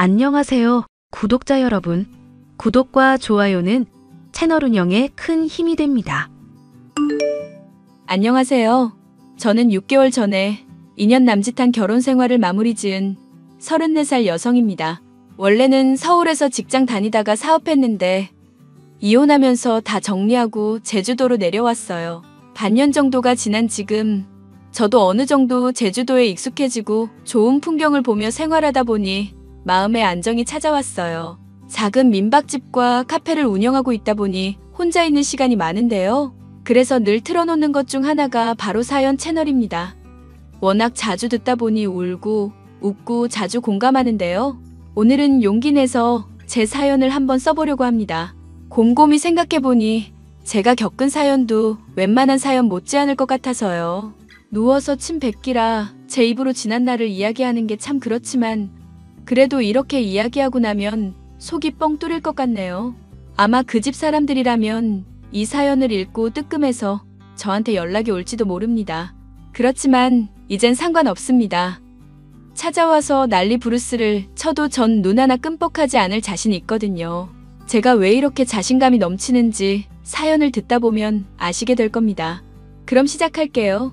안녕하세요, 구독자 여러분. 구독과 좋아요는 채널 운영에 큰 힘이 됩니다. 안녕하세요. 저는 6개월 전에 2년 남짓한 결혼 생활을 마무리 지은 34살 여성입니다. 원래는 서울에서 직장 다니다가 사업했는데 이혼하면서 다 정리하고 제주도로 내려왔어요. 반년 정도가 지난 지금 저도 어느 정도 제주도에 익숙해지고 좋은 풍경을 보며 생활하다 보니 마음의 안정이 찾아왔어요. 작은 민박집과 카페를 운영하고 있다 보니 혼자 있는 시간이 많은데요. 그래서 늘 틀어놓는 것 중 하나가 바로 사연 채널입니다. 워낙 자주 듣다 보니 울고 웃고 자주 공감하는데요. 오늘은 용기 내서 제 사연을 한번 써보려고 합니다. 곰곰이 생각해보니 제가 겪은 사연도 웬만한 사연 못지않을 것 같아서요. 누워서 침 뱉기라 제 입으로 지난 날을 이야기하는 게 참 그렇지만 그래도 이렇게 이야기하고 나면 속이 뻥 뚫릴 것 같네요. 아마 그 집 사람들이라면 이 사연을 읽고 뜨끔해서 저한테 연락이 올지도 모릅니다. 그렇지만 이젠 상관없습니다. 찾아와서 난리 부르스를 쳐도 전 눈 하나 끔뻑하지 않을 자신이 있거든요. 제가 왜 이렇게 자신감이 넘치는지 사연을 듣다 보면 아시게 될 겁니다. 그럼 시작할게요.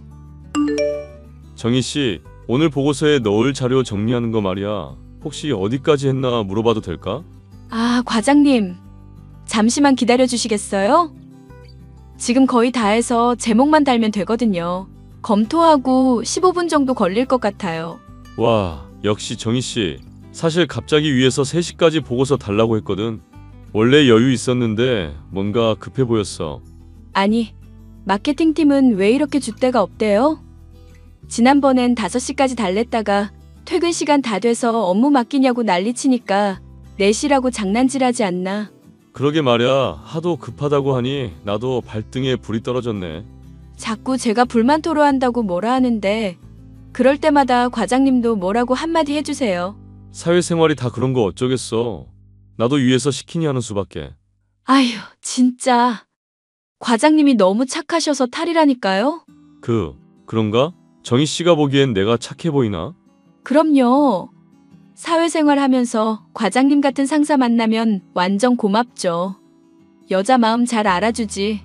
정희씨, 오늘 보고서에 넣을 자료 정리하는 거 말이야. 혹시 어디까지 했나 물어봐도 될까? 아, 과장님. 잠시만 기다려 주시겠어요? 지금 거의 다 해서 제목만 달면 되거든요. 검토하고 15분 정도 걸릴 것 같아요. 와, 역시 정희씨. 사실 갑자기 위에서 3시까지 보고서 달라고 했거든. 원래 여유 있었는데 뭔가 급해 보였어. 아니, 마케팅팀은 왜 이렇게 줏대가 없대요? 지난번엔 5시까지 달랬다가 퇴근 시간 다 돼서 업무 맡기냐고 난리치니까 4시라고 장난질하지 않나. 그러게 말야, 하도 급하다고 하니 나도 발등에 불이 떨어졌네. 자꾸 제가 불만 토로한다고 뭐라 하는데 그럴 때마다 과장님도 뭐라고 한마디 해주세요. 사회생활이 다 그런 거 어쩌겠어. 나도 위에서 시키니 하는 수밖에. 아휴, 진짜. 과장님이 너무 착하셔서 탈이라니까요? 그런가? 정희씨가 보기엔 내가 착해 보이나? 그럼요. 사회생활 하면서 과장님 같은 상사 만나면 완전 고맙죠. 여자 마음 잘 알아주지.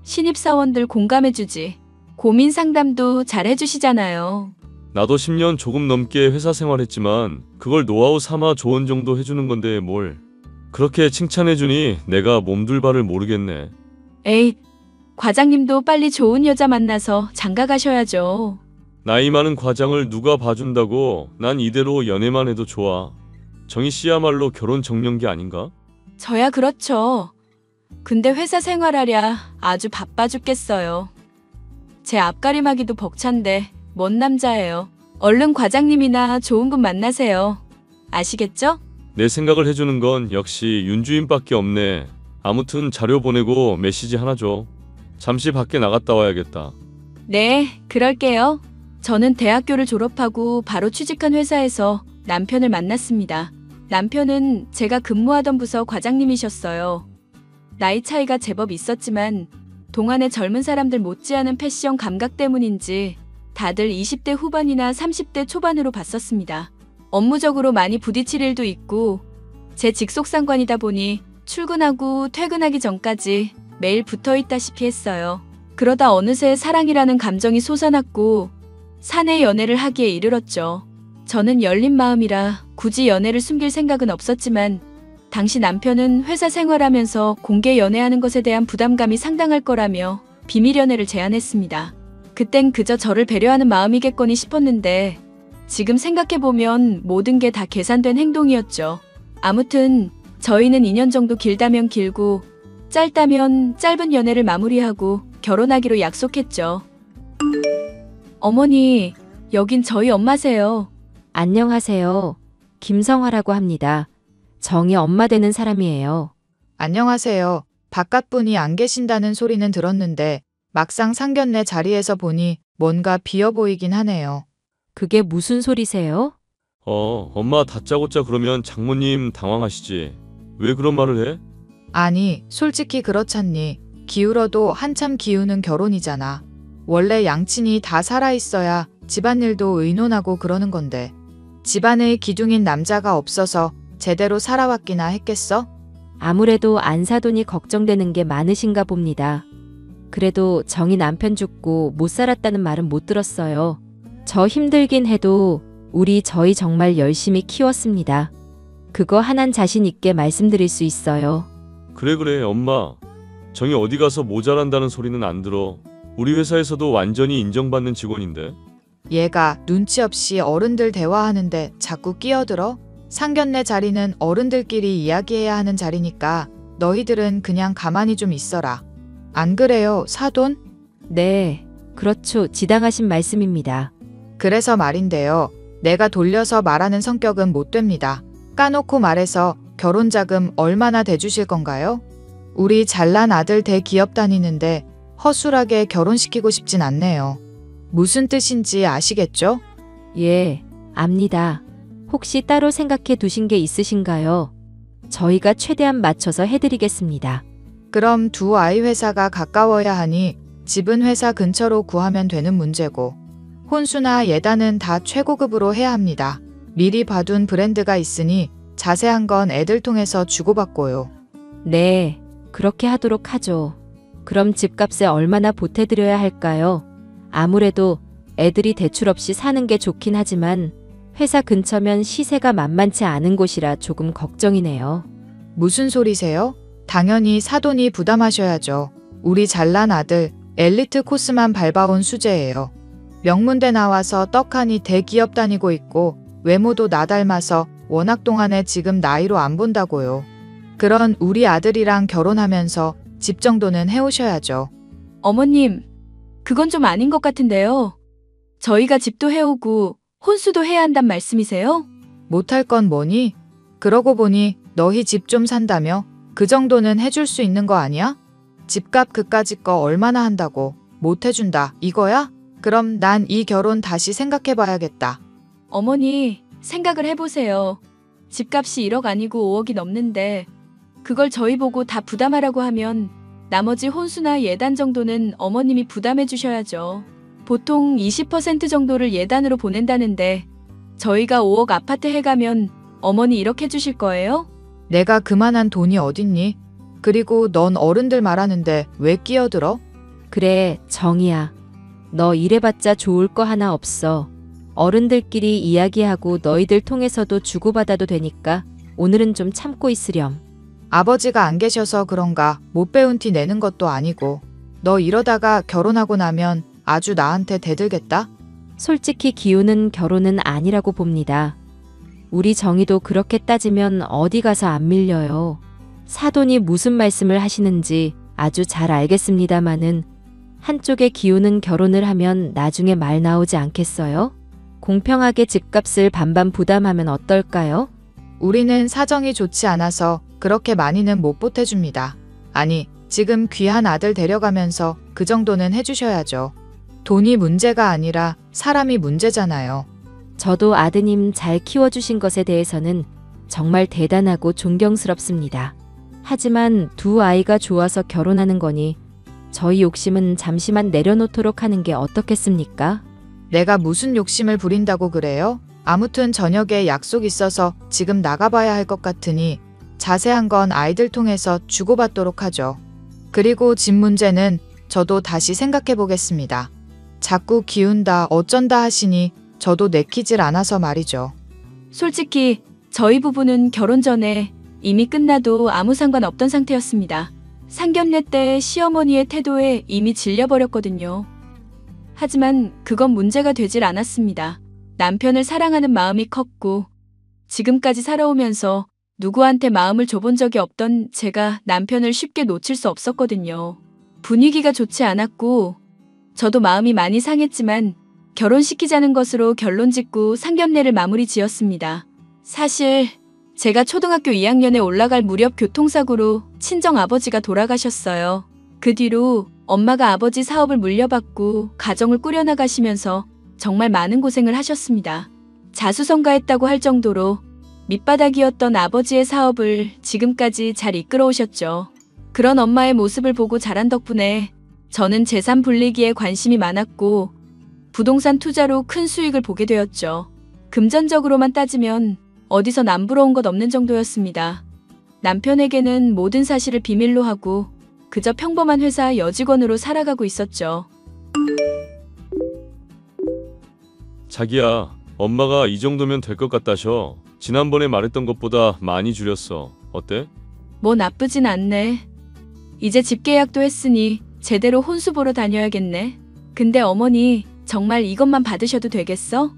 신입사원들 공감해주지. 고민 상담도 잘 해주시잖아요. 나도 10년 조금 넘게 회사 생활했지만 그걸 노하우 삼아 조언 정도 해주는 건데 뭘. 그렇게 칭찬해주니 내가 몸둘 바를 모르겠네. 에잇, 과장님도 빨리 좋은 여자 만나서 장가 가셔야죠. 나이 많은 과장을 누가 봐준다고. 난 이대로 연애만 해도 좋아. 정희씨야말로 결혼 정년기 아닌가? 저야 그렇죠. 근데 회사 생활하랴 아주 바빠 죽겠어요. 제 앞가림하기도 벅찬데 뭔 남자예요. 얼른 과장님이나 좋은 분 만나세요. 아시겠죠? 내 생각을 해주는 건 역시 윤주인밖에 없네. 아무튼 자료 보내고 메시지 하나 줘. 잠시 밖에 나갔다 와야겠다. 네, 그럴게요. 저는 대학교를 졸업하고 바로 취직한 회사에서 남편을 만났습니다. 남편은 제가 근무하던 부서 과장님이셨어요. 나이 차이가 제법 있었지만 동안의 젊은 사람들 못지않은 패션 감각 때문인지 다들 20대 후반이나 30대 초반으로 봤었습니다. 업무적으로 많이 부딪힐 일도 있고 제 직속 상관이다 보니 출근하고 퇴근하기 전까지 매일 붙어있다시피 했어요. 그러다 어느새 사랑이라는 감정이 솟아났고 사내 연애를 하기에 이르렀죠. 저는 열린 마음이라 굳이 연애를 숨길 생각은 없었지만 당시 남편은 회사 생활하면서 공개 연애하는 것에 대한 부담감이 상당할 거라며 비밀 연애를 제안했습니다. 그땐 그저 저를 배려하는 마음이겠거니 싶었는데 지금 생각해보면 모든 게 다 계산된 행동이었죠. 아무튼 저희는 2년 정도 길다면 길고 짧다면 짧은 연애를 마무리하고 결혼하기로 약속했죠. 어머니, 여긴 저희 엄마세요. 안녕하세요. 김성화라고 합니다. 정희 엄마 되는 사람이에요. 안녕하세요. 바깥분이 안 계신다는 소리는 들었는데 막상 상견례 자리에서 보니 뭔가 비어 보이긴 하네요. 그게 무슨 소리세요? 엄마 다짜고짜 그러면 장모님 당황하시지. 왜 그런 말을 해? 아니, 솔직히 그렇잖니. 기울어도 한참 기우는 결혼이잖아. 원래 양친이 다 살아있어야 집안일도 의논하고 그러는 건데 집안의 기둥인 남자가 없어서 제대로 살아왔기나 했겠어? 아무래도 안 사돈이 걱정되는 게 많으신가 봅니다. 그래도 정희 남편 죽고 못 살았다는 말은 못 들었어요. 저 힘들긴 해도 저희 정말 열심히 키웠습니다. 그거 하나는 자신 있게 말씀드릴 수 있어요. 그래 엄마. 정이 어디 가서 모자란다는 소리는 안 들어. 우리 회사에서도 완전히 인정받는 직원인데. 얘가 눈치 없이 어른들 대화하는데 자꾸 끼어들어? 상견례 자리는 어른들끼리 이야기해야 하는 자리니까 너희들은 그냥 가만히 좀 있어라. 안 그래요, 사돈? 네, 그렇죠. 지당하신 말씀입니다. 그래서 말인데요. 내가 돌려서 말하는 성격은 못 됩니다. 까놓고 말해서 결혼 자금 얼마나 대주실 건가요? 우리 잘난 아들 대기업 다니는데 허술하게 결혼시키고 싶진 않네요. 무슨 뜻인지 아시겠죠? 예, 압니다. 혹시 따로 생각해 두신 게 있으신가요? 저희가 최대한 맞춰서 해드리겠습니다. 그럼 두 아이 회사가 가까워야 하니 집은 회사 근처로 구하면 되는 문제고 혼수나 예단은 다 최고급으로 해야 합니다. 미리 봐둔 브랜드가 있으니 자세한 건 애들 통해서 주고받고요. 네, 그렇게 하도록 하죠. 그럼 집값에 얼마나 보태드려야 할까요? 아무래도 애들이 대출 없이 사는 게 좋긴 하지만 회사 근처면 시세가 만만치 않은 곳이라 조금 걱정이네요. 무슨 소리세요? 당연히 사돈이 부담하셔야죠. 우리 잘난 아들 엘리트 코스만 밟아온 수재예요. 명문대 나와서 떡하니 대기업 다니고 있고 외모도 나 닮아서 워낙 동안에 지금 나이로 안 본다고요. 그런 우리 아들이랑 결혼하면서 집 정도는 해오셔야죠. 어머님, 그건 좀 아닌 것 같은데요. 저희가 집도 해오고 혼수도 해야 한단 말씀이세요? 못할 건 뭐니? 그러고 보니 너희 집 좀 산다며? 그 정도는 해줄 수 있는 거 아니야? 집값 그까짓 거 얼마나 한다고 못 해준다 이거야? 그럼 난 이 결혼 다시 생각해봐야겠다. 어머니, 생각을 해보세요. 집값이 1억 아니고 5억이 넘는데 그걸 저희 보고 다 부담하라고 하면 나머지 혼수나 예단 정도는 어머님이 부담해 주셔야죠. 보통 20% 정도를 예단으로 보낸다는데 저희가 5억 아파트 해가면 어머니 이렇게 해주실 거예요? 내가 그만한 돈이 어딨니? 그리고 넌 어른들 말하는데 왜 끼어들어? 그래, 정이야. 너 이래봤자 좋을 거 하나 없어. 어른들끼리 이야기하고 너희들 통해서도 주고받아도 되니까 오늘은 좀 참고 있으렴. 아버지가 안 계셔서 그런가 못 배운 티 내는 것도 아니고 너 이러다가 결혼하고 나면 아주 나한테 대들겠다? 솔직히 기우는 결혼은 아니라고 봅니다. 우리 정희도 그렇게 따지면 어디 가서 안 밀려요. 사돈이 무슨 말씀을 하시는지 아주 잘 알겠습니다마는 한쪽에 기우는 결혼을 하면 나중에 말 나오지 않겠어요? 공평하게 집값을 반반 부담하면 어떨까요? 우리는 사정이 좋지 않아서 그렇게 많이는 못 보태줍니다. 아니, 지금 귀한 아들 데려가면서 그 정도는 해주셔야죠. 돈이 문제가 아니라 사람이 문제잖아요. 저도 아드님 잘 키워주신 것에 대해서는 정말 대단하고 존경스럽습니다. 하지만 두 아이가 좋아서 결혼하는 거니 저희 욕심은 잠시만 내려놓도록 하는 게 어떻겠습니까? 내가 무슨 욕심을 부린다고 그래요? 아무튼 저녁에 약속 있어서 지금 나가봐야 할 것 같으니 자세한 건 아이들 통해서 주고받도록 하죠. 그리고 집 문제는 저도 다시 생각해 보겠습니다. 자꾸 기운다 어쩐다 하시니 저도 내키질 않아서 말이죠. 솔직히 저희 부부는 결혼 전에 이미 끝나도 아무 상관없던 상태였습니다. 상견례 때 시어머니의 태도에 이미 질려버렸거든요. 하지만 그건 문제가 되질 않았습니다. 남편을 사랑하는 마음이 컸고 지금까지 살아오면서 누구한테 마음을 줘본 적이 없던 제가 남편을 쉽게 놓칠 수 없었거든요. 분위기가 좋지 않았고 저도 마음이 많이 상했지만 결혼시키자는 것으로 결론 짓고 상견례를 마무리 지었습니다. 사실 제가 초등학교 2학년에 올라갈 무렵 교통사고로 친정아버지가 돌아가셨어요. 그 뒤로 엄마가 아버지 사업을 물려받고 가정을 꾸려나가시면서 정말 많은 고생을 하셨습니다. 자수성가했다고 할 정도로 밑바닥이었던 아버지의 사업을 지금까지 잘 이끌어오셨죠. 그런 엄마의 모습을 보고 자란 덕분에 저는 재산 불리기에 관심이 많았고 부동산 투자로 큰 수익을 보게 되었죠. 금전적으로만 따지면 어디서 남부러운 것 없는 정도였습니다. 남편에게는 모든 사실을 비밀로 하고 그저 평범한 회사 여직원으로 살아가고 있었죠. 자기야, 엄마가 이 정도면 될 것 같다셔. 지난번에 말했던 것보다 많이 줄였어. 어때? 뭐 나쁘진 않네. 이제 집 계약도 했으니 제대로 혼수 보러 다녀야겠네. 근데 어머니, 정말 이것만 받으셔도 되겠어?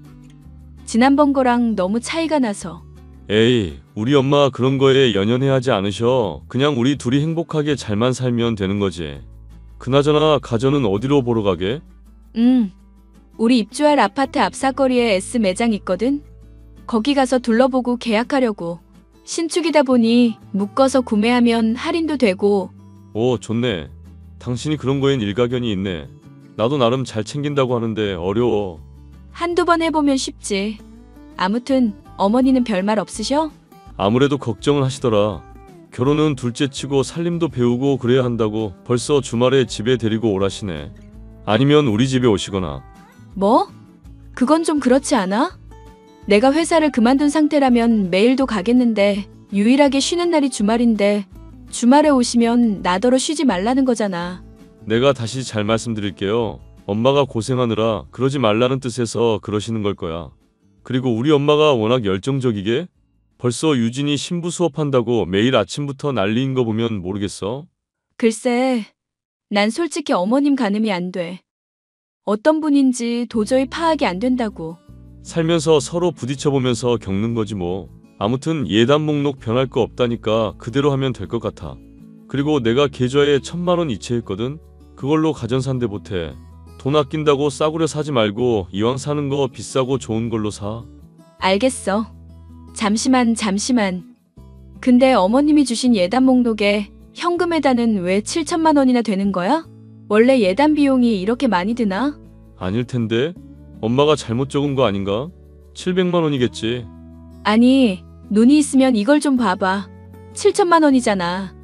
지난번 거랑 너무 차이가 나서. 에이, 우리 엄마 그런 거에 연연해하지 않으셔. 그냥 우리 둘이 행복하게 잘만 살면 되는 거지. 그나저나 가전은 어디로 보러 가게? 우리 입주할 아파트 앞사거리에 S 매장 있거든? 거기 가서 둘러보고 계약하려고. 신축이다 보니 묶어서 구매하면 할인도 되고. 오, 좋네. 당신이 그런 거엔 일가견이 있네. 나도 나름 잘 챙긴다고 하는데 어려워. 한두 번 해보면 쉽지. 아무튼 어머니는 별말 없으셔? 아무래도 걱정을 하시더라. 결혼은 둘째 치고 살림도 배우고 그래야 한다고 벌써 주말에 집에 데리고 오라시네. 아니면 우리 집에 오시거나. 뭐? 그건 좀 그렇지 않아? 내가 회사를 그만둔 상태라면 매일도 가겠는데 유일하게 쉬는 날이 주말인데 주말에 오시면 나더러 쉬지 말라는 거잖아. 내가 다시 잘 말씀드릴게요. 엄마가 고생하느라 그러지 말라는 뜻에서 그러시는 걸 거야. 그리고 우리 엄마가 워낙 열정적이게 벌써 유진이 신부 수업한다고 매일 아침부터 난리인 거 보면 모르겠어? 글쎄, 난 솔직히 어머님 가늠이 안 돼. 어떤 분인지 도저히 파악이 안 된다고. 살면서 서로 부딪혀보면서 겪는 거지 뭐. 아무튼 예단 목록 변할 거 없다니까 그대로 하면 될 것 같아. 그리고 내가 계좌에 1,000만 원 이체했거든? 그걸로 가전 산대 보태. 돈 아낀다고 싸구려 사지 말고 이왕 사는 거 비싸고 좋은 걸로 사. 알겠어. 잠시만. 근데 어머님이 주신 예단 목록에 현금 예단은 왜 7천만 원이나 되는 거야? 원래 예단 비용이 이렇게 많이 드나? 아닐 텐데? 엄마가 잘못 적은 거 아닌가? 700만 원이겠지. 아니, 눈이 있으면 이걸 좀 봐봐. 7천만 원이잖아.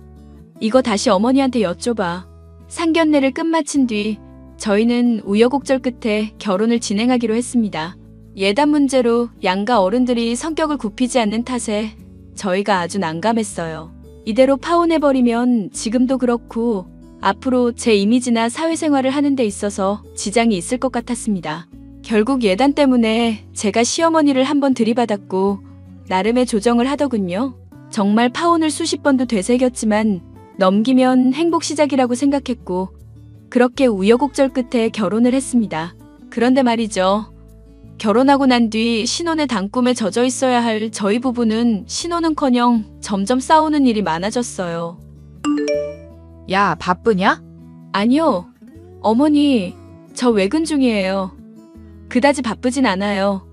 이거 다시 어머니한테 여쭤봐. 상견례를 끝마친 뒤 저희는 우여곡절 끝에 결혼을 진행하기로 했습니다. 예단 문제로 양가 어른들이 성격을 굽히지 않는 탓에 저희가 아주 난감했어요. 이대로 파혼해버리면 지금도 그렇고 앞으로 제 이미지나 사회생활을 하는 데 있어서 지장이 있을 것 같았습니다. 결국 예단 때문에 제가 시어머니를 한번 들이받았고 나름의 조정을 하더군요. 정말 파혼을 수십 번도 되새겼지만 넘기면 행복 시작이라고 생각했고 그렇게 우여곡절 끝에 결혼을 했습니다. 그런데 말이죠. 결혼하고 난 뒤 신혼의 단꿈에 젖어 있어야 할 저희 부부는 신혼은커녕 점점 싸우는 일이 많아졌어요. 야, 바쁘냐? 아니요. 어머니, 저 외근 중이에요. 그다지 바쁘진 않아요.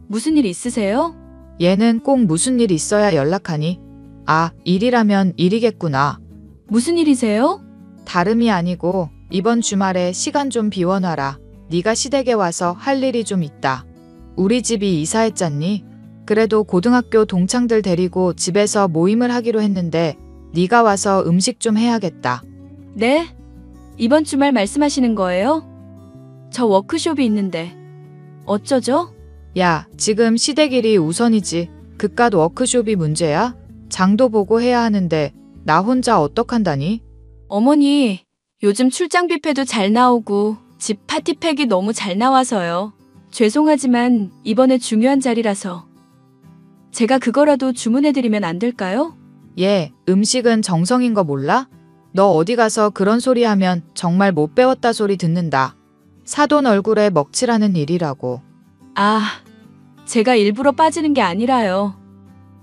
무슨 일 있으세요? 얘는 꼭 무슨 일 있어야 연락하니? 아, 일이라면 일이겠구나. 무슨 일이세요? 다름이 아니고 이번 주말에 시간 좀 비워놔라. 네가 시댁에 와서 할 일이 좀 있다. 우리 집이 이사했잖니? 그래도 고등학교 동창들 데리고 집에서 모임을 하기로 했는데 네가 와서 음식 좀 해야겠다. 네? 이번 주말 말씀하시는 거예요? 저 워크숍이 있는데 어쩌죠? 야, 지금 시댁 일이 우선이지. 그깟 워크숍이 문제야? 장도 보고 해야 하는데 나 혼자 어떡한다니? 어머니, 요즘 출장 뷔페도 잘 나오고 집 파티팩이 너무 잘 나와서요. 죄송하지만 이번에 중요한 자리라서 제가 그거라도 주문해드리면 안 될까요? 얘, 음식은 정성인 거 몰라? 너 어디 가서 그런 소리 하면 정말 못 배웠다 소리 듣는다. 사돈 얼굴에 먹칠하는 일이라고. 아, 제가 일부러 빠지는 게 아니라요.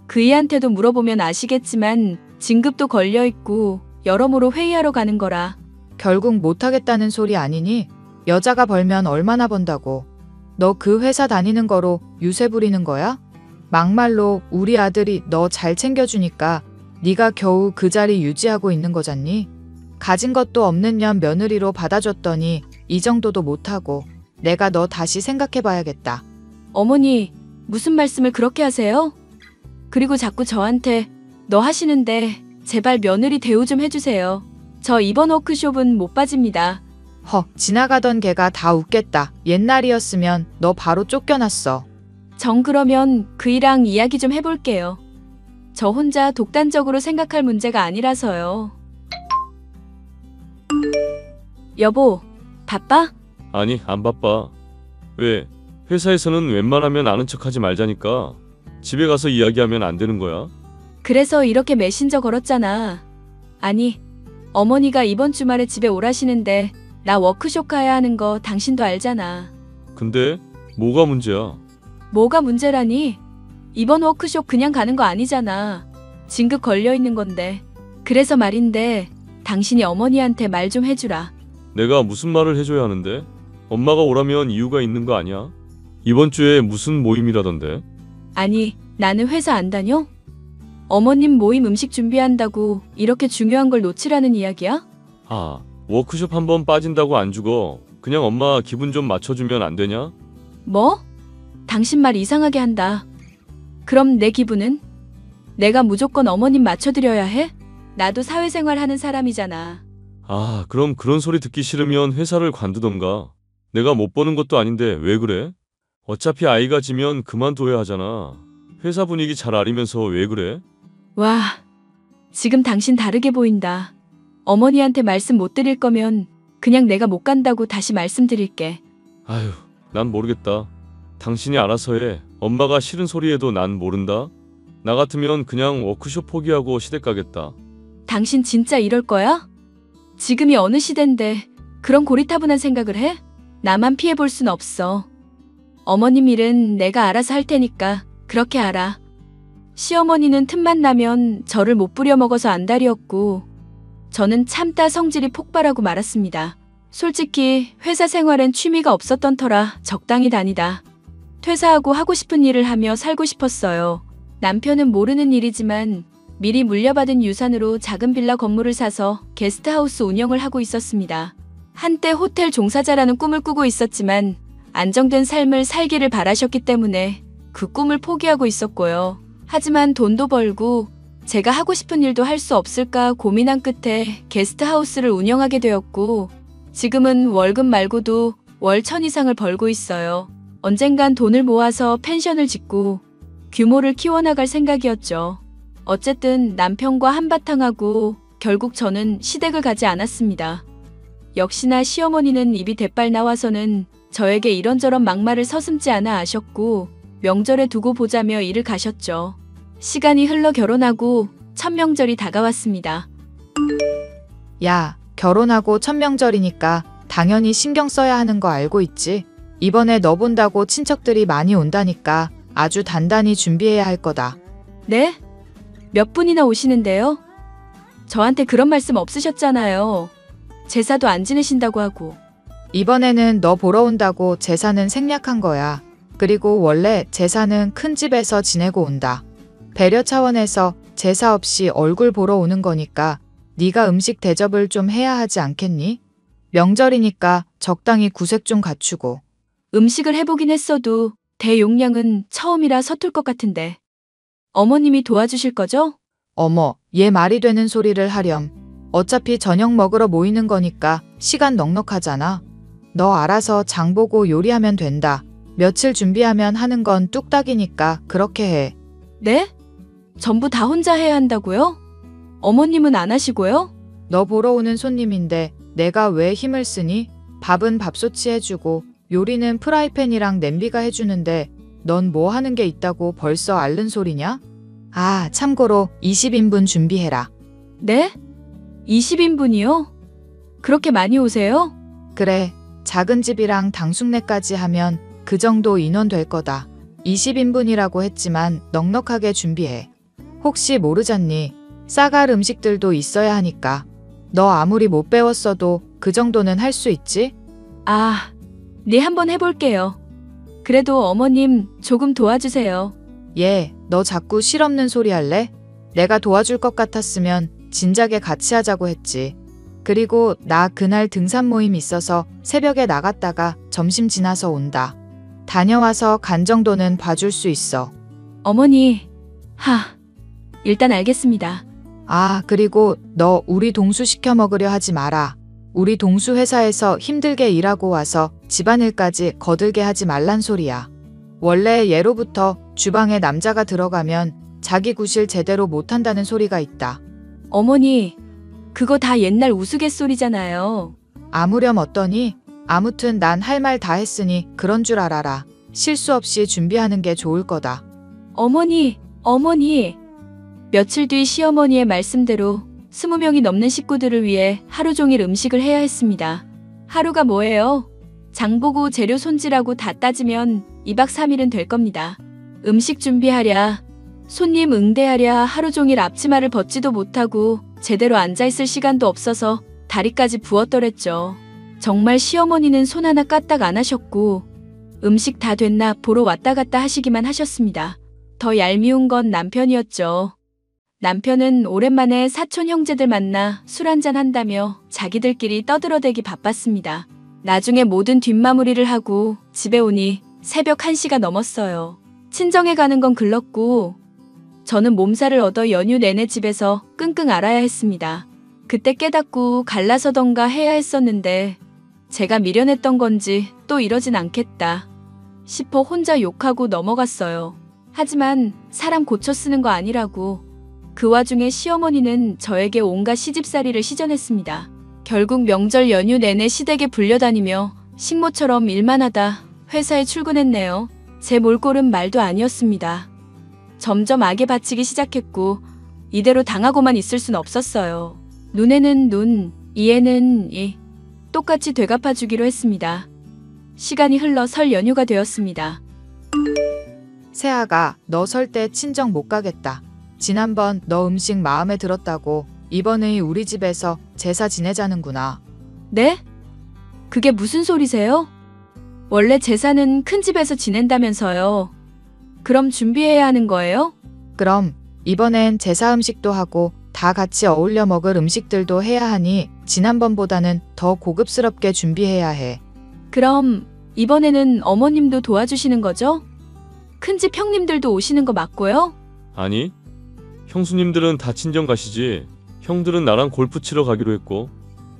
그이한테도 물어보면 아시겠지만 진급도 걸려있고 여러모로 회의하러 가는 거라. 결국 못하겠다는 소리 아니니? 여자가 벌면 얼마나 번다고. 너 그 회사 다니는 거로 유세 부리는 거야? 막말로 우리 아들이 너 잘 챙겨주니까 네가 겨우 그 자리 유지하고 있는 거잖니? 가진 것도 없는 년 며느리로 받아줬더니 이 정도도 못하고. 내가 너 다시 생각해봐야겠다. 어머니, 무슨 말씀을 그렇게 하세요? 그리고 자꾸 저한테 너 하시는데 제발 며느리 대우 좀 해주세요. 저 이번 워크숍은 못 빠집니다. 지나가던 개가 다 웃겠다. 옛날이었으면 너 바로 쫓겨났어. 정 그러면 그이랑 이야기 좀 해볼게요. 저 혼자 독단적으로 생각할 문제가 아니라서요. 여보, 바빠? 아니, 안 바빠. 왜? 회사에서는 웬만하면 아는 척하지 말자니까. 집에 가서 이야기하면 안 되는 거야? 그래서 이렇게 메신저 걸었잖아. 아니, 어머니가 이번 주말에 집에 오라시는데 나 워크숍 가야 하는 거 당신도 알잖아. 근데 뭐가 문제야? 뭐가 문제라니? 이번 워크숍 그냥 가는 거 아니잖아. 진급 걸려 있는 건데. 그래서 말인데 당신이 어머니한테 말 좀 해주라. 내가 무슨 말을 해줘야 하는데? 엄마가 오라면 이유가 있는 거 아니야? 이번 주에 무슨 모임이라던데? 아니, 나는 회사 안 다녀? 어머님 모임 음식 준비한다고 이렇게 중요한 걸 놓치라는 이야기야? 아, 워크숍 한번 빠진다고 안 죽어. 그냥 엄마 기분 좀 맞춰주면 안 되냐? 뭐? 당신 말 이상하게 한다. 그럼 내 기분은? 내가 무조건 어머님 맞춰드려야 해? 나도 사회생활 하는 사람이잖아. 아, 그럼 그런 소리 듣기 싫으면 회사를 관두던가. 내가 못 버는 것도 아닌데 왜 그래? 어차피 아이가 지면 그만둬야 하잖아. 회사 분위기 잘 알면서 왜 그래? 와, 지금 당신 다르게 보인다. 어머니한테 말씀 못 드릴 거면 그냥 내가 못 간다고 다시 말씀드릴게. 아휴, 난 모르겠다. 당신이 알아서 해. 엄마가 싫은 소리 해도 난 모른다. 나 같으면 그냥 워크숍 포기하고 시댁 가겠다. 당신 진짜 이럴 거야? 지금이 어느 시대인데 그런 고리타분한 생각을 해? 나만 피해볼 순 없어. 어머님 일은 내가 알아서 할 테니까 그렇게 알아. 시어머니는 틈만 나면 저를 못 부려먹어서 안달이었고 저는 참다 성질이 폭발하고 말았습니다. 솔직히 회사 생활엔 취미가 없었던 터라 적당히 다니다. 퇴사하고 하고 싶은 일을 하며 살고 싶었어요. 남편은 모르는 일이지만 미리 물려받은 유산으로 작은 빌라 건물을 사서 게스트하우스 운영을 하고 있었습니다. 한때 호텔 종사자라는 꿈을 꾸고 있었지만 안정된 삶을 살기를 바라셨기 때문에 그 꿈을 포기하고 있었고요. 하지만 돈도 벌고 제가 하고 싶은 일도 할 수 없을까 고민한 끝에 게스트하우스를 운영하게 되었고 지금은 월급 말고도 월 1,000 이상을 벌고 있어요. 언젠간 돈을 모아서 펜션을 짓고 규모를 키워나갈 생각이었죠. 어쨌든 남편과 한바탕 하고 결국 저는 시댁을 가지 않았습니다. 역시나 시어머니는 입이 대빨 나와서는 저에게 이런저런 막말을 서슴지 않아 아셨고 명절에 두고 보자며 일을 가셨죠. 시간이 흘러 결혼하고 첫 명절이 다가왔습니다. 야, 결혼하고 첫 명절이니까 당연히 신경 써야 하는 거 알고 있지? 이번에 너 본다고 친척들이 많이 온다니까 아주 단단히 준비해야 할 거다. 네? 몇 분이나 오시는데요? 저한테 그런 말씀 없으셨잖아요. 제사도 안 지내신다고 하고. 이번에는 너 보러 온다고 제사는 생략한 거야. 그리고 원래 제사는 큰 집에서 지내고 온다. 배려 차원에서 제사 없이 얼굴 보러 오는 거니까 네가 음식 대접을 좀 해야 하지 않겠니? 명절이니까 적당히 구색 좀 갖추고. 음식을 해보긴 했어도 대용량은 처음이라 서툴 것 같은데. 어머님이 도와주실 거죠? 어머, 얘 말이 되는 소리를 하렴. 어차피 저녁 먹으러 모이는 거니까 시간 넉넉하잖아. 너 알아서 장 보고 요리하면 된다. 며칠 준비하면 하는 건 뚝딱이니까 그렇게 해. 네? 전부 다 혼자 해야 한다고요? 어머님은 안 하시고요? 너 보러 오는 손님인데 내가 왜 힘을 쓰니? 밥은 밥솥이 해주고 요리는 프라이팬이랑 냄비가 해주는데 넌 뭐 하는 게 있다고 벌써 앓는 소리냐? 아, 참고로 20인분 준비해라. 네? 20인분이요? 그렇게 많이 오세요? 그래, 작은 집이랑 당숙내까지 하면 그 정도 인원 될 거다. 20인분이라고 했지만 넉넉하게 준비해. 혹시 모르잖니? 싸갈 음식들도 있어야 하니까. 너 아무리 못 배웠어도 그 정도는 할 수 있지? 아, 네 한번 해볼게요. 그래도 어머님 조금 도와주세요. 얘, 너 자꾸 실없는 소리 할래? 내가 도와줄 것 같았으면 진작에 같이 하자고 했지. 그리고 나 그날 등산 모임 있어서 새벽에 나갔다가 점심 지나서 온다. 다녀와서 간 정도는 봐줄 수 있어. 어머니, 일단 알겠습니다. 아, 그리고 너 우리 동수 시켜 먹으려 하지 마라. 우리 동수 회사에서 힘들게 일하고 와서 집안일까지 거들게 하지 말란 소리야. 원래 예로부터 주방에 남자가 들어가면 자기 구실 제대로 못한다는 소리가 있다. 어머니, 그거 다 옛날 우스갯소리잖아요. 아무렴 어떠니? 아무튼 난 할 말 다 했으니 그런 줄 알아라. 실수 없이 준비하는 게 좋을 거다. 어머니, 어머니. 며칠 뒤 시어머니의 말씀대로 20명이 넘는 식구들을 위해 하루 종일 음식을 해야 했습니다. 하루가 뭐예요? 장보고 재료 손질하고 다 따지면 2박 3일은 될 겁니다. 음식 준비하랴, 손님 응대하랴 하루 종일 앞치마를 벗지도 못하고 제대로 앉아있을 시간도 없어서 다리까지 부었더랬죠. 정말 시어머니는 손 하나 까딱 안 하셨고 음식 다 됐나 보러 왔다 갔다 하시기만 하셨습니다. 더 얄미운 건 남편이었죠. 남편은 오랜만에 사촌 형제들 만나 술 한잔 한다며 자기들끼리 떠들어대기 바빴습니다. 나중에 모든 뒷마무리를 하고 집에 오니 새벽 1시가 넘었어요. 친정에 가는 건 글렀고 저는 몸살을 얻어 연휴 내내 집에서 끙끙 앓아야 했습니다. 그때 깨닫고 갈라서던가 해야 했었는데 제가 미련했던 건지 또 이러진 않겠다 싶어 혼자 욕하고 넘어갔어요. 하지만 사람 고쳐 쓰는 거 아니라고. 그 와중에 시어머니는 저에게 온갖 시집살이를 시전했습니다. 결국 명절 연휴 내내 시댁에 불려다니며 식모처럼 일만 하다 회사에 출근했네요. 제 몰골은 말도 아니었습니다. 점점 악에 바치기 시작했고 이대로 당하고만 있을 순 없었어요. 눈에는 눈, 이에는 이. 똑같이 되갚아주기로 했습니다. 시간이 흘러 설 연휴가 되었습니다. 세아가 너 설 때 친정 못 가겠다. 지난번 너 음식 마음에 들었다고 이번에 우리 집에서 제사 지내자는구나. 네? 그게 무슨 소리세요? 원래 제사는 큰 집에서 지낸다면서요. 그럼 준비해야 하는 거예요? 그럼 이번엔 제사 음식도 하고 다 같이 어울려 먹을 음식들도 해야 하니 지난번보다는 더 고급스럽게 준비해야 해. 그럼 이번에는 어머님도 도와주시는 거죠? 큰집 형님들도 오시는 거 맞고요? 아니, 형수님들은 다 친정 가시지. 형들은 나랑 골프 치러 가기로 했고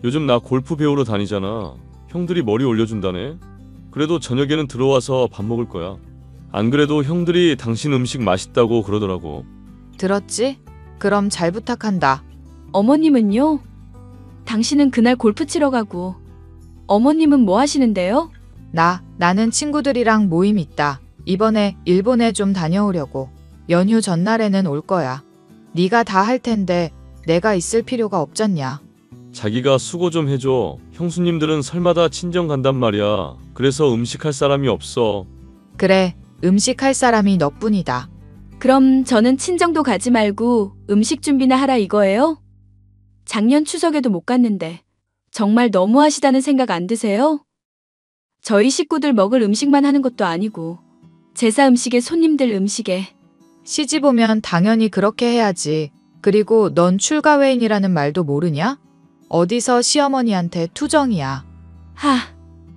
요즘 나 골프 배우러 다니잖아. 형들이 머리 올려준다네. 그래도 저녁에는 들어와서 밥 먹을 거야. 안 그래도 형들이 당신 음식 맛있다고 그러더라고. 들었지? 그럼 잘 부탁한다. 어머님은요? 당신은 그날 골프 치러 가고 어머님은 뭐 하시는데요? 나는 친구들이랑 모임 있다. 이번에 일본에 좀 다녀오려고. 연휴 전날에는 올 거야. 네가 다 할 텐데 내가 있을 필요가 없잖냐. 자기가 수고 좀 해줘. 형수님들은 설마다 친정 간단 말이야. 그래서 음식할 사람이 없어. 그래, 음식할 사람이 너뿐이다. 그럼 저는 친정도 가지 말고 음식 준비나 하라 이거예요? 작년 추석에도 못 갔는데 정말 너무하시다는 생각 안 드세요? 저희 식구들 먹을 음식만 하는 것도 아니고 제사 음식에 손님들 음식에. 시집 오면 당연히 그렇게 해야지. 그리고 넌 출가회인이라는 말도 모르냐? 어디서 시어머니한테 투정이야.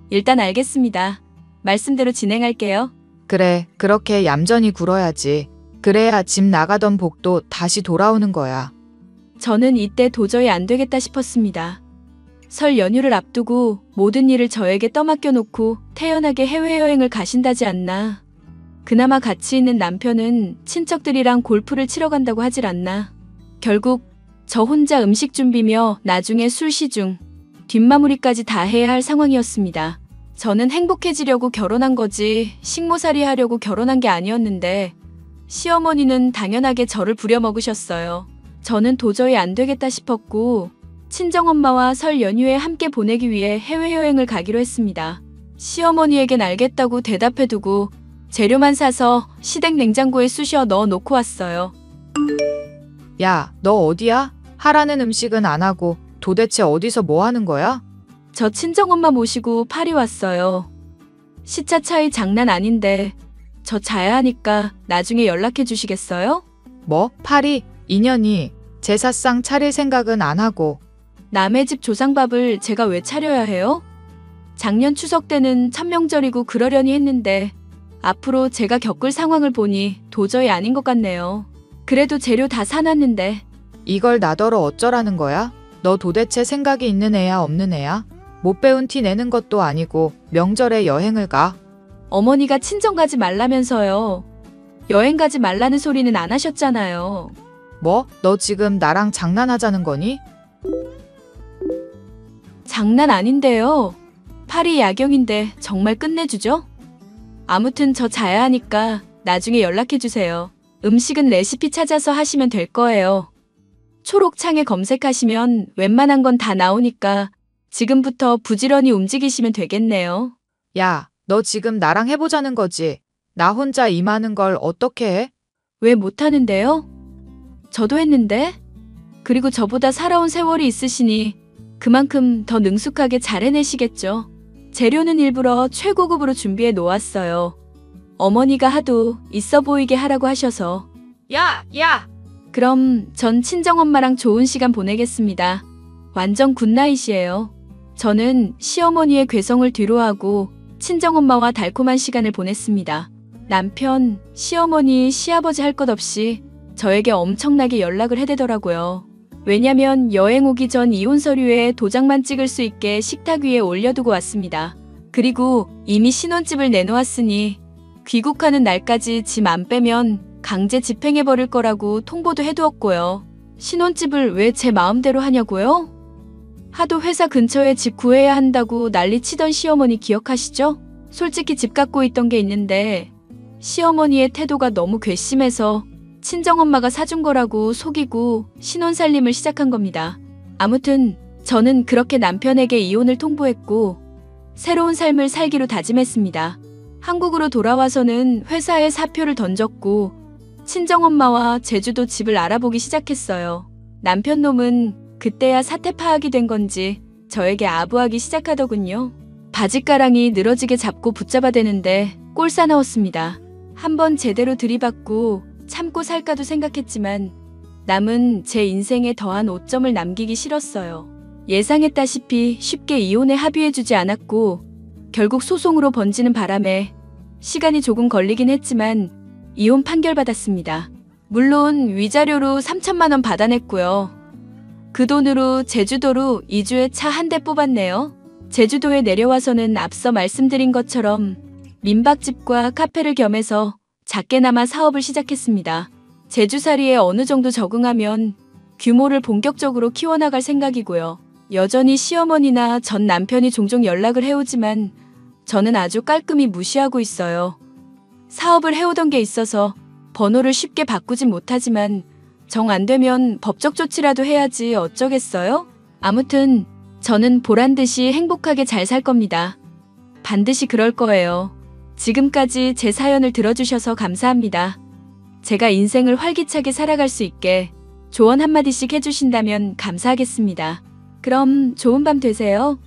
일단 알겠습니다. 말씀대로 진행할게요. 그래, 그렇게 얌전히 굴어야지. 그래야 집 나가던 복도 다시 돌아오는 거야. 저는 이때 도저히 안 되겠다 싶었습니다. 설 연휴를 앞두고 모든 일을 저에게 떠맡겨 놓고 태연하게 해외여행을 가신다지 않나. 그나마 같이 있는 남편은 친척들이랑 골프를 치러 간다고 하질 않나. 결국 저 혼자 음식 준비며 나중에 술 시중, 뒷마무리까지 다 해야 할 상황이었습니다. 저는 행복해지려고 결혼한 거지 식모살이 하려고 결혼한 게 아니었는데 시어머니는 당연하게 저를 부려먹으셨어요. 저는 도저히 안 되겠다 싶었고 친정엄마와 설 연휴에 함께 보내기 위해 해외여행을 가기로 했습니다. 시어머니에겐 알겠다고 대답해두고 재료만 사서 시댁 냉장고에 쑤셔 넣어 놓고 왔어요. 야, 너 어디야? 하라는 음식은 안 하고 도대체 어디서 뭐 하는 거야? 저 친정엄마 모시고 파리 왔어요. 시차 차이 장난 아닌데 저 자야 하니까 나중에 연락해 주시겠어요? 뭐? 파리? 인연이 제사상 차릴 생각은 안 하고. 남의 집 조상밥을 제가 왜 차려야 해요? 작년 추석 때는 천명절이고 그러려니 했는데 앞으로 제가 겪을 상황을 보니 도저히 아닌 것 같네요. 그래도 재료 다 사놨는데. 이걸 나더러 어쩌라는 거야? 너 도대체 생각이 있는 애야 없는 애야? 못 배운 티 내는 것도 아니고 명절에 여행을 가? 어머니가 친정 가지 말라면서요. 여행 가지 말라는 소리는 안 하셨잖아요. 뭐? 너 지금 나랑 장난하자는 거니? 장난 아닌데요. 파리 야경인데 정말 끝내주죠? 아무튼 저 자야 하니까 나중에 연락해주세요. 음식은 레시피 찾아서 하시면 될 거예요. 초록창에 검색하시면 웬만한 건 다 나오니까 지금부터 부지런히 움직이시면 되겠네요. 야, 너 지금 나랑 해보자는 거지? 나 혼자 이 많은 걸 어떻게 해? 왜 못하는데요? 저도 했는데? 그리고 저보다 살아온 세월이 있으시니 그만큼 더 능숙하게 잘 해내시겠죠. 재료는 일부러 최고급으로 준비해 놓았어요. 어머니가 하도 있어 보이게 하라고 하셔서. 야! 그럼 전 친정엄마랑 좋은 시간 보내겠습니다. 완전 굿나잇이에요. 저는 시어머니의 괴성을 뒤로하고 친정엄마와 달콤한 시간을 보냈습니다. 남편, 시어머니, 시아버지 할 것 없이 저에게 엄청나게 연락을 해대더라고요. 왜냐면 여행 오기 전 이혼 서류에 도장만 찍을 수 있게 식탁 위에 올려두고 왔습니다. 그리고 이미 신혼집을 내놓았으니 귀국하는 날까지 짐 안 빼면 강제 집행해버릴 거라고 통보도 해두었고요. 신혼집을 왜 제 마음대로 하냐고요? 하도 회사 근처에 집 구해야 한다고 난리치던 시어머니 기억하시죠? 솔직히 집 갖고 있던 게 있는데 시어머니의 태도가 너무 괘씸해서 친정엄마가 사준 거라고 속이고 신혼살림을 시작한 겁니다. 아무튼 저는 그렇게 남편에게 이혼을 통보했고 새로운 삶을 살기로 다짐했습니다. 한국으로 돌아와서는 회사에 사표를 던졌고 친정엄마와 제주도 집을 알아보기 시작했어요. 남편 놈은 그때야 사태 파악이 된 건지 저에게 아부하기 시작하더군요. 바짓가랑이 늘어지게 잡고 붙잡아대는데 꼴사나웠습니다. 한번 제대로 들이받고 참고 살까도 생각했지만 남은 제 인생에 더한 오점을 남기기 싫었어요. 예상했다시피 쉽게 이혼에 합의해주지 않았고 결국 소송으로 번지는 바람에 시간이 조금 걸리긴 했지만 이혼 판결받았습니다. 물론 위자료로 3천만 원 받아냈고요. 그 돈으로 제주도로 2주에 차 한 대 뽑았네요. 제주도에 내려와서는 앞서 말씀드린 것처럼 민박집과 카페를 겸해서 작게나마 사업을 시작했습니다. 제주살이에 어느 정도 적응하면 규모를 본격적으로 키워나갈 생각이고요. 여전히 시어머니나 전 남편이 종종 연락을 해오지만 저는 아주 깔끔히 무시하고 있어요. 사업을 해오던 게 있어서 번호를 쉽게 바꾸진 못하지만 정 안 되면 법적 조치라도 해야지 어쩌겠어요? 아무튼 저는 보란듯이 행복하게 잘 살 겁니다. 반드시 그럴 거예요. 지금까지 제 사연을 들어주셔서 감사합니다. 제가 인생을 활기차게 살아갈 수 있게 조언 한마디씩 해주신다면 감사하겠습니다. 그럼 좋은 밤 되세요.